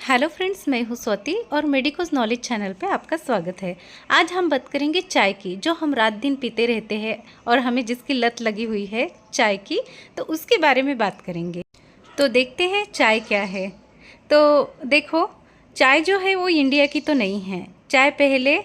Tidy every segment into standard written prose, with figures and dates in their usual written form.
Hello friends, मैं हूँ स्वाति और मेडिकोज नॉलेज चैनल पे आपका स्वागत है। आज हम बात करेंगे चाय की, जो हम रात दिन पीते रहते हैं और हमें जिसकी लत लगी हुई है चाय की, तो उसके बारे में बात करेंगे। तो देखते हैं चाय क्या है। तो देखो, चाय जो है वो इंडिया की तो नहीं है। चाय पहले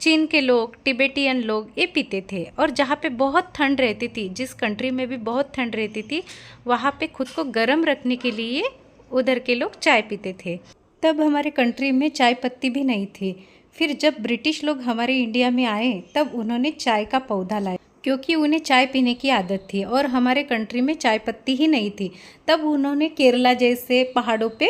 चीन के लोग, तिब्बतियन लोग ये पीते थे, और जहाँ पे बहुत ठंड रहती थी, जिस कंट्री में भी बहुत ठंड रहती थी, वहाँ पे खुद को गर्म रखने के लिए उधर के लोग चाय पीते थे। तब हमारे कंट्री में चाय पत्ती भी नहीं थी। फिर जब ब्रिटिश लोग हमारे इंडिया में आए, तब उन्होंने चाय का पौधा लाया, क्योंकि उन्हें चाय पीने की आदत थी और हमारे कंट्री में चाय पत्ती ही नहीं थी। तब उन्होंने केरला जैसे पहाड़ों पे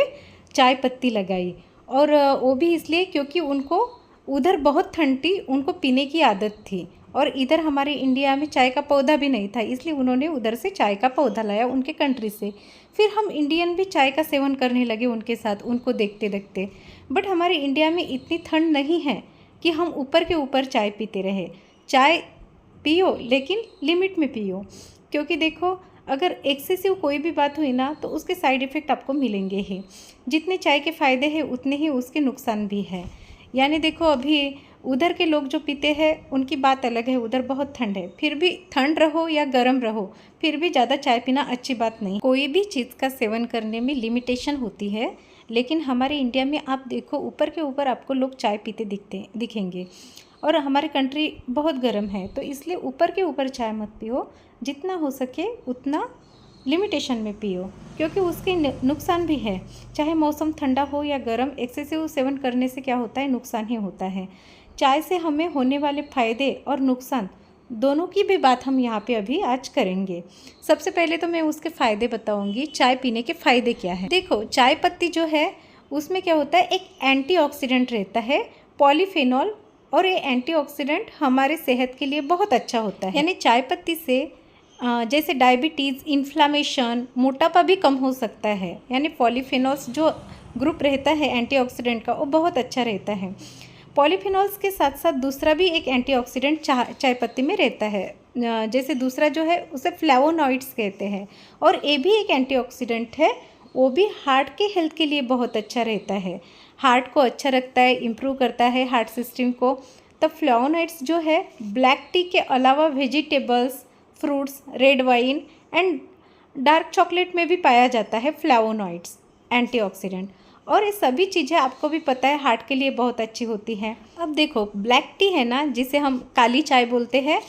चाय पत्ती लगाई, और वो भी इसलिए क्योंकि उनको उधर बहुत ठंड थी, उनको पीने की आदत थी, और इधर हमारे इंडिया में चाय का पौधा भी नहीं था, इसलिए उन्होंने उधर से चाय का पौधा लाया उनके कंट्री से। फिर हम इंडियन भी चाय का सेवन करने लगे उनके साथ, उनको देखते देखते। बट हमारे इंडिया में इतनी ठंड नहीं है कि हम ऊपर के ऊपर चाय पीते रहे। चाय पियो, लेकिन लिमिट में पियो, क्योंकि देखो, अगर एक्सेसिव कोई भी बात हुई ना, तो उसके साइड इफ़ेक्ट आपको मिलेंगे ही। जितने चाय के फ़ायदे हैं उतने ही उसके नुकसान भी है। यानी देखो, अभी उधर के लोग जो पीते हैं उनकी बात अलग है, उधर बहुत ठंड है, फिर भी ठंड रहो या गर्म रहो, फिर भी ज़्यादा चाय पीना अच्छी बात नहीं। कोई भी चीज़ का सेवन करने में लिमिटेशन होती है, लेकिन हमारे इंडिया में आप देखो, ऊपर के ऊपर आपको लोग चाय पीते दिखेंगे, और हमारी कंट्री बहुत गर्म है, तो इसलिए ऊपर के ऊपर चाय मत पियो। जितना हो सके उतना लिमिटेशन में पियो, क्योंकि उसके नुकसान भी है। चाहे मौसम ठंडा हो या गर्म, एक्सेसिव सेवन करने से क्या होता है, नुकसान ही होता है। चाय से हमें होने वाले फ़ायदे और नुकसान दोनों की भी बात हम यहाँ पे अभी आज करेंगे। सबसे पहले तो मैं उसके फ़ायदे बताऊँगी, चाय पीने के फ़ायदे क्या है। देखो, चाय पत्ती जो है उसमें क्या होता है, एक एंटीऑक्सीडेंट रहता है, पॉलीफेनॉल, और ये एंटीऑक्सीडेंट हमारे सेहत के लिए बहुत अच्छा होता है। यानी चाय पत्ती से जैसे डायबिटीज़, इन्फ्लामेशन, मोटापा भी कम हो सकता है। यानी पॉलीफेनॉल्स जो ग्रुप रहता है एंटीऑक्सीडेंट का, वो बहुत अच्छा रहता है। पॉलीफेनॉल्स के साथ साथ दूसरा भी एक एंटीऑक्सीडेंट चाय पत्ती में रहता है, जैसे दूसरा जो है उसे फ्लेवोनॉइड्स कहते हैं, और ये भी एक एंटीऑक्सीडेंट है। वो भी हार्ट के हेल्थ के लिए बहुत अच्छा रहता है, हार्ट को अच्छा रखता है, इम्प्रूव करता है हार्ट सिस्टम को। तो फ्लेवोनॉइड्स जो है ब्लैक टी के अलावा vegetables, fruits, red wine and dark chocolate में भी पाया जाता है फ्लेवोनॉइड्स, एंटीऑक्सीडेंट। और ये सभी चीज़ें आपको भी पता है हार्ट के लिए बहुत अच्छी होती हैं। अब देखो, ब्लैक टी है ना, जिसे हम काली चाय बोलते हैं,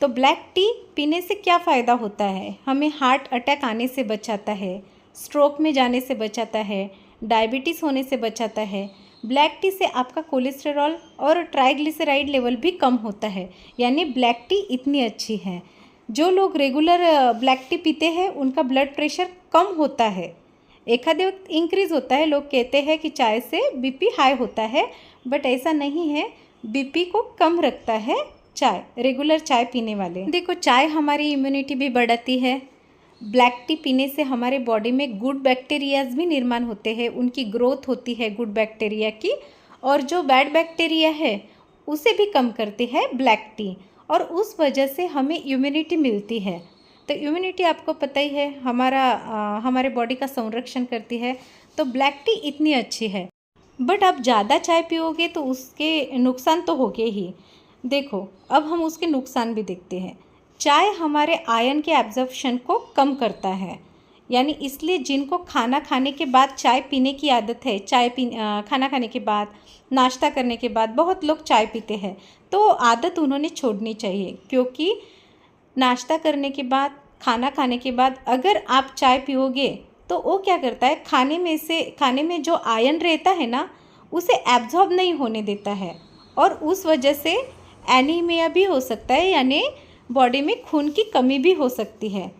तो ब्लैक टी पीने से क्या फ़ायदा होता है, हमें हार्ट अटैक आने से बचाता है, स्ट्रोक में जाने से बचाता है, डायबिटीज़ होने से बचाता है। ब्लैक टी से आपका कोलेस्टेरॉल और ट्राइग्लिसराइड लेवल भी कम होता है। यानी ब्लैक टी इतनी अच्छी है। जो लोग रेगुलर ब्लैक टी पीते हैं उनका ब्लड प्रेशर कम होता है, एक आधे वक्त इंक्रीज़ होता है। लोग कहते हैं कि चाय से बीपी हाई होता है, बट ऐसा नहीं है। बीपी को कम रखता है चाय, रेगुलर चाय पीने वाले। देखो, चाय हमारी इम्यूनिटी भी बढ़ाती है। ब्लैक टी पीने से हमारे बॉडी में गुड बैक्टीरियाज भी निर्माण होते हैं, उनकी ग्रोथ होती है गुड बैक्टीरिया की, और जो बैड बैक्टीरिया है उसे भी कम करती है ब्लैक टी, और उस वजह से हमें इम्यूनिटी मिलती है। तो इम्यूनिटी आपको पता ही है, हमारे बॉडी का संरक्षण करती है, तो ब्लैक टी इतनी अच्छी है। बट आप ज़्यादा चाय पियोगे तो उसके नुकसान तो होंगे ही। देखो, अब हम उसके नुकसान भी देखते हैं। चाय हमारे आयरन के एब्जॉर्प्शन को कम करता है, यानी इसलिए जिनको खाना खाने के बाद चाय पीने की आदत है, खाना खाने के बाद, नाश्ता करने के बाद बहुत लोग चाय पीते हैं, तो आदत उन्होंने छोड़नी चाहिए। क्योंकि नाश्ता करने के बाद, खाना खाने के बाद अगर आप चाय पियोगे तो वो क्या करता है, खाने में जो आयरन रहता है ना, उसे एब्जॉर्ब नहीं होने देता है, और उस वजह से एनीमिया भी हो सकता है, यानी बॉडी में खून की कमी भी हो सकती है।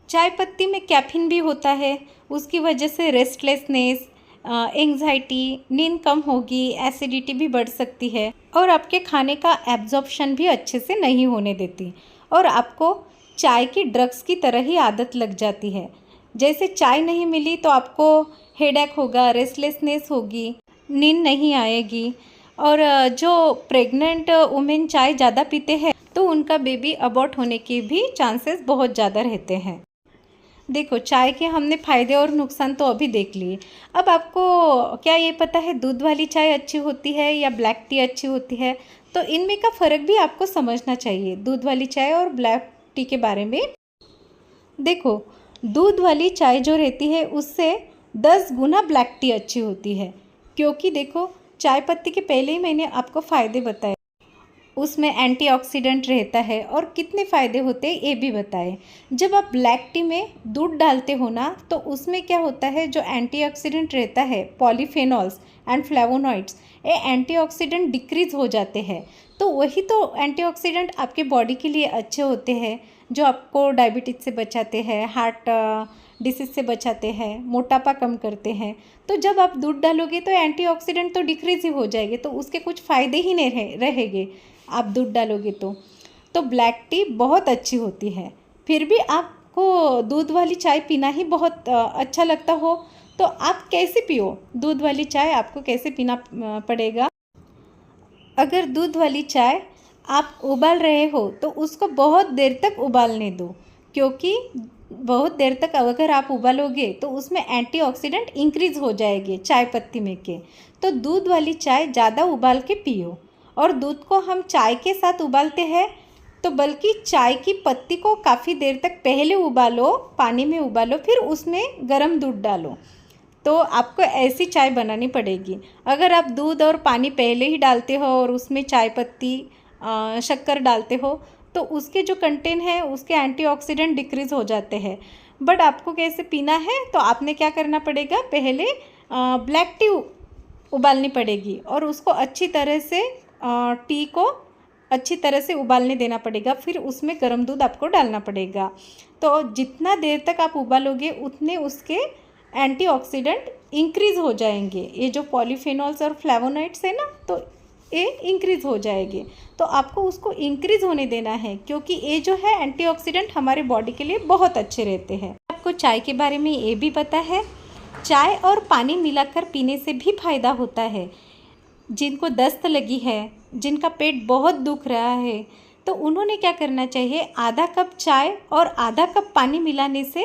चाय पत्ती में कैफीन भी होता है, उसकी वजह से रेस्टलेसनेस, एंग्जाइटी, नींद कम होगी, एसिडिटी भी बढ़ सकती है, और आपके खाने का एब्जॉर्प्शन भी अच्छे से नहीं होने देती, और आपको चाय की ड्रग्स की तरह ही आदत लग जाती है। जैसे चाय नहीं मिली तो आपको हेडेक होगा, रेस्टलेसनेस होगी, नींद नहीं आएगी, और जो प्रेग्नेंट वुमेन चाय ज़्यादा पीते हैं तो उनका बेबी अबॉर्ट होने के भी चांसेस बहुत ज़्यादा रहते हैं। देखो, चाय के हमने फ़ायदे और नुकसान तो अभी देख लिए। अब आपको क्या ये पता है दूध वाली चाय अच्छी होती है या ब्लैक टी अच्छी होती है? तो इनमें का फ़र्क भी आपको समझना चाहिए, दूध वाली चाय और ब्लैक टी के बारे में। देखो, दूध वाली चाय जो रहती है उससे 10 गुना ब्लैक टी अच्छी होती है, क्योंकि देखो चाय पत्ती के पहले ही मैंने आपको फ़ायदे बताए, उसमें एंटीऑक्सीडेंट रहता है और कितने फ़ायदे होते हैं ये भी बताए। जब आप ब्लैक टी में दूध डालते हो ना, तो उसमें क्या होता है, जो एंटीऑक्सीडेंट रहता है पॉलीफेनॉल्स एंड फ्लेवोनॉइड्स, ये एंटीऑक्सीडेंट डिक्रीज़ हो जाते हैं। तो वही तो एंटीऑक्सीडेंट आपके बॉडी के लिए अच्छे होते हैं, जो आपको डायबिटीज़ से बचाते हैं, हार्ट डिसीज़ से बचाते हैं, मोटापा कम करते हैं। तो जब आप दूध डालोगे तो एंटीऑक्सीडेंट तो डिक्रीज़ ही हो जाएंगे, तो उसके कुछ फ़ायदे ही नहीं रहेंगे आप दूध डालोगे तो ब्लैक टी बहुत अच्छी होती है। फिर भी आपको दूध वाली चाय पीना ही बहुत अच्छा लगता हो, तो आप कैसे पियो दूध वाली चाय, आपको कैसे पीना पड़ेगा। अगर दूध वाली चाय आप उबाल रहे हो तो उसको बहुत देर तक उबालने दो, क्योंकि बहुत देर तक अगर आप उबालोगे तो उसमें एंटीऑक्सीडेंट इंक्रीज़ हो जाएंगे चाय पत्ती में के। तो दूध वाली चाय ज़्यादा उबाल के पियो। और दूध को हम चाय के साथ उबालते हैं, तो बल्कि चाय की पत्ती को काफ़ी देर तक पहले उबालो, पानी में उबालो, फिर उसमें गर्म दूध डालो। तो आपको ऐसी चाय बनानी पड़ेगी। अगर आप दूध और पानी पहले ही डालते हो और उसमें चाय पत्ती शक्कर डालते हो, तो उसके जो कंटेंट है उसके एंटीऑक्सीडेंट डिक्रीज़ हो जाते हैं। बट आपको कैसे पीना है, तो आपने क्या करना पड़ेगा, पहले ब्लैक टी उबालनी पड़ेगी और उसको अच्छी तरह से टी को अच्छी तरह से उबालने देना पड़ेगा, फिर उसमें गर्म दूध आपको डालना पड़ेगा। तो जितना देर तक आप उबालोगे उतने उसके एंटीऑक्सीडेंट इंक्रीज़ हो जाएंगे। ये जो पॉलीफेनॉल्स और फ्लेवोनॉइड्स है ना, तो ये इंक्रीज़ हो जाएंगे। तो आपको उसको इंक्रीज़ होने देना है, क्योंकि ये जो है एंटीऑक्सीडेंट हमारे बॉडी के लिए बहुत अच्छे रहते हैं। आपको चाय के बारे में ये भी पता है, चाय और पानी मिलाकर पीने से भी फ़ायदा होता है। जिनको दस्त लगी है, जिनका पेट बहुत दुख रहा है, तो उन्होंने क्या करना चाहिए, आधा कप चाय और आधा कप पानी मिलाने से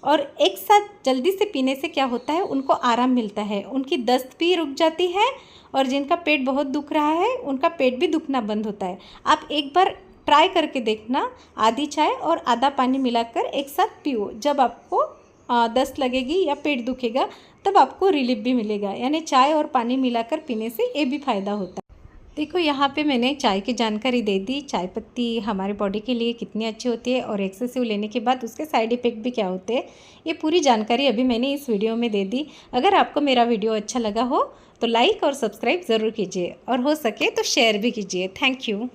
और एक साथ जल्दी से पीने से क्या होता है, उनको आराम मिलता है, उनकी दस्त भी रुक जाती है और जिनका पेट बहुत दुख रहा है उनका पेट भी दुखना बंद होता है। आप एक बार ट्राई करके देखना, आधी चाय और आधा पानी मिलाकर एक साथ पियो। जब आपको दस्त लगेगी या पेट दुखेगा तब आपको रिलीफ भी मिलेगा। यानी चाय और पानी मिलाकर पीने से ये भी फ़ायदा होता है। देखो, यहाँ पे मैंने चाय की जानकारी दे दी, चाय पत्ती हमारे बॉडी के लिए कितनी अच्छी होती है और एक्सेसिव लेने के बाद उसके साइड इफ़ेक्ट भी क्या होते हैं, ये पूरी जानकारी अभी मैंने इस वीडियो में दे दी। अगर आपको मेरा वीडियो अच्छा लगा हो तो लाइक और सब्सक्राइब ज़रूर कीजिए और हो सके तो शेयर भी कीजिए। Thank you.